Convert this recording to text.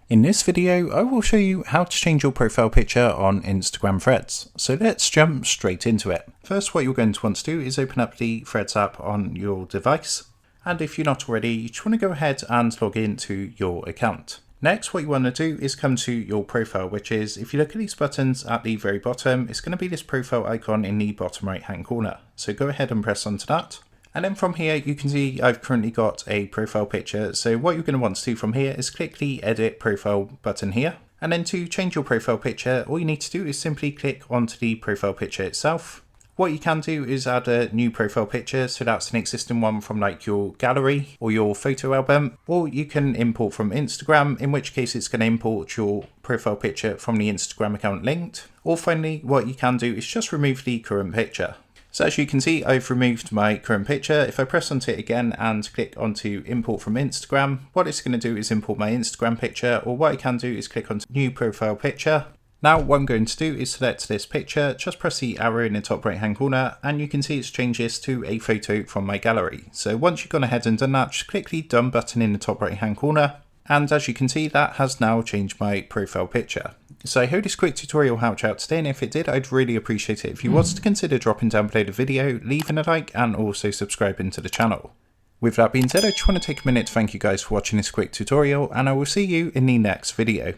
In this video, I will show you how to change your profile picture on Instagram Threads. So let's jump straight into it. First, what you're going to want to do is open up the Threads app on your device. And if you're not already, you just want to go ahead and log into your account. Next, what you want to do is come to your profile, which is, if you look at these buttons at the very bottom, it's going to be this profile icon in the bottom right hand corner. So go ahead and press onto that. And then from here, you can see I've currently got a profile picture. So what you're going to want to do from here is click the edit profile button here. And then to change your profile picture, all you need to do is simply click onto the profile picture itself. What you can do is add a new profile picture. So that's an existing one from like your gallery or your photo album, or you can import from Instagram, in which case it's going to import your profile picture from the Instagram account linked. Or finally, what you can do is just remove the current picture. So as you can see, I've removed my current picture. If I press onto it again and click onto import from Instagram, what it's going to do is import my Instagram picture, or what I can do is click onto new profile picture. Now what I'm going to do is select this picture, just press the arrow in the top right hand corner, and you can see it's changed this to a photo from my gallery. So once you've gone ahead and done that, just click the done button in the top right hand corner. And as you can see, that has now changed my profile picture. So I hope this quick tutorial helped you out today, and if it did, I'd really appreciate it if you was to consider dropping down below the video, leaving a like, and also subscribing to the channel. With that being said, I just want to take a minute to thank you guys for watching this quick tutorial, and I will see you in the next video.